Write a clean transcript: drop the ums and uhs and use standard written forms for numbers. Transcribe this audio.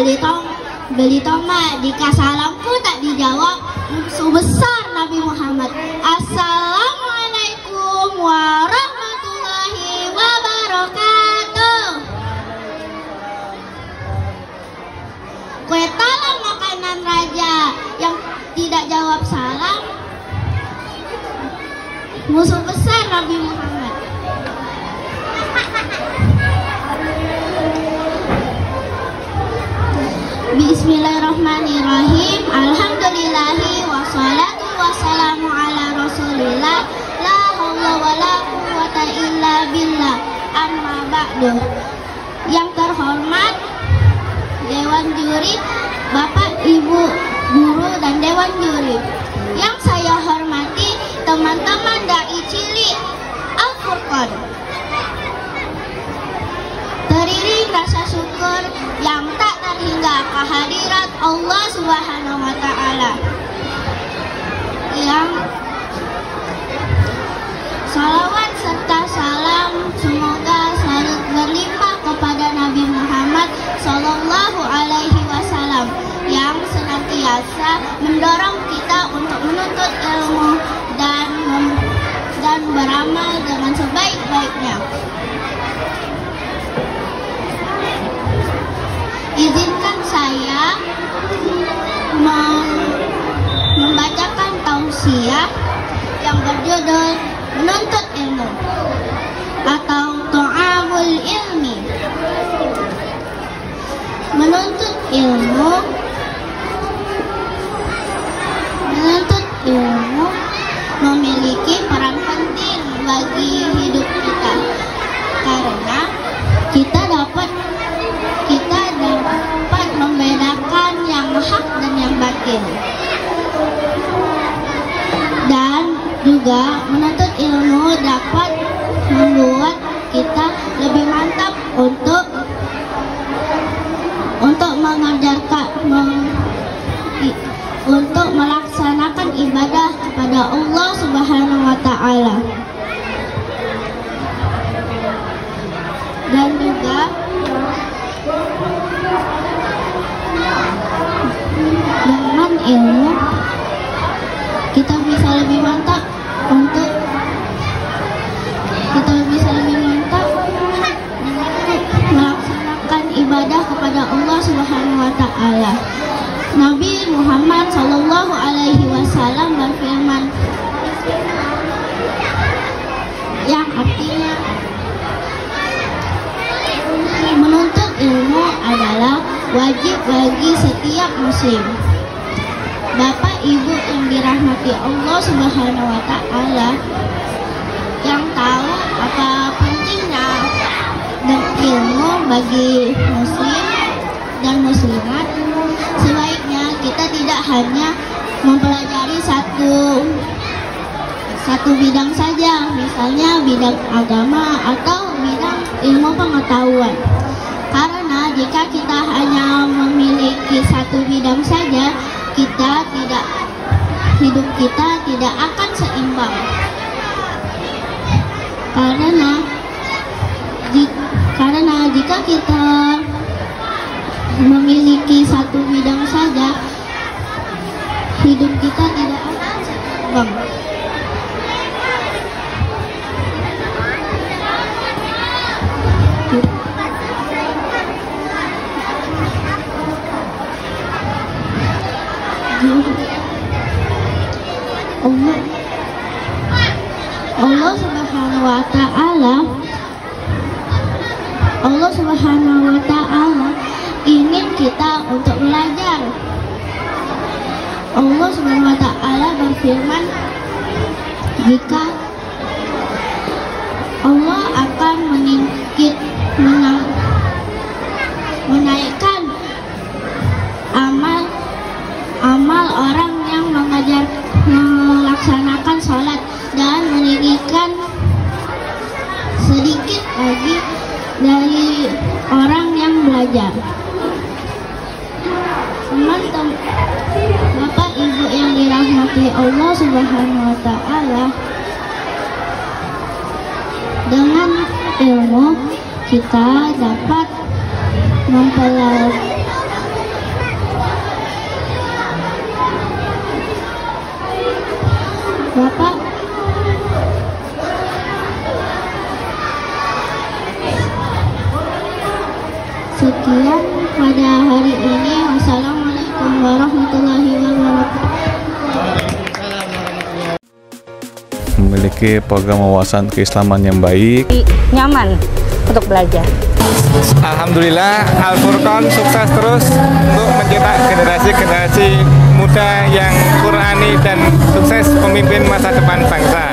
beli tomat. Jika salamku tak dijawab, musuh besar Nabi Muhammad. Assalamualaikum warahmatullahi wabarakatuh. Kue talam makanan raja yang tidak jawab salam, musuh besar Nabi Muhammad. Bismillahirrahmanirrahim. Alhamdulillahi wassalatu wassalamu ala rasulillah. La haula wala quwwata illa billah. Amma ba'du. Yang terhormat Dewan Juri, Bapak, Ibu, Guru, dan Dewan Juri. Yang saya hormati teman-teman Dai Cilik Al-Furqan. Teriring rasa syukur yang tak terhingga kehadirat Allah Subhanahu wa Ta'ala. Yang salawat serta salam semoga selalu berlimpah kepada Nabi Muhammad Sallallahu Alaihi Wasallam yang senantiasa mendorong kita untuk menuntut ilmu dan beramal dengan sebaik-baiknya. Izinkan saya membacakan tausiah yang berjudul Menuntut Ilmu atau Ta'amul Ilmi. Menuntut ilmu memiliki peran penting bagi hidup kita, karena kita dapat membedakan yang hak dan yang batil. Dan juga menuntut ilmu dapat membuat kita lebih mantap untuk melaksanakan ibadah kepada Allah Subhanahu wa Ta'ala. Dan juga dengan ilmu kita bisa lebih mantap untuk melaksanakan ibadah kepada Allah Subhanahu wa Ta'ala. Nabi Muhammad Sallallahu Alaihi Wasallam berfirman yang artinya menuntut ilmu adalah wajib bagi setiap muslim. Bapak Ibu yang dirahmati Allah Subhanahu wa Ta'ala, yang tahu apa pentingnya dan ilmu bagi muslim dan muslimat, sebaiknya kita tidak hanya mempelajari satu bidang saja, misalnya bidang agama atau bidang ilmu pengetahuan. Karena jika kita hanya memiliki satu bidang saja, hidup kita tidak akan seimbang. Karena jika kita memiliki satu bidang saja, hidup kita tidak akan seimbang. Allah Subhanahu wa Ta'ala ingin kita untuk belajar. Allah Subhanahu wa Ta'ala berfirman, jika Allah akan menaikkan amal orang yang melaksanakan sholat dan meninggikan sedikit lagi dari orang yang belajar. Teman-teman, Bapak Ibu yang dirahmati Allah Subhanahu wa Ta'ala, dengan ilmu kita dapat Bapak. Sekian pada hari ini. Wassalamualaikum warahmatullahi wabarakatuh. Memiliki program wawasan keislaman yang baik, nyaman untuk belajar. Alhamdulillah, Al-Furqan sukses terus untuk mencetak generasi-generasi muda yang Qurani dan sukses pemimpin masa depan bangsa.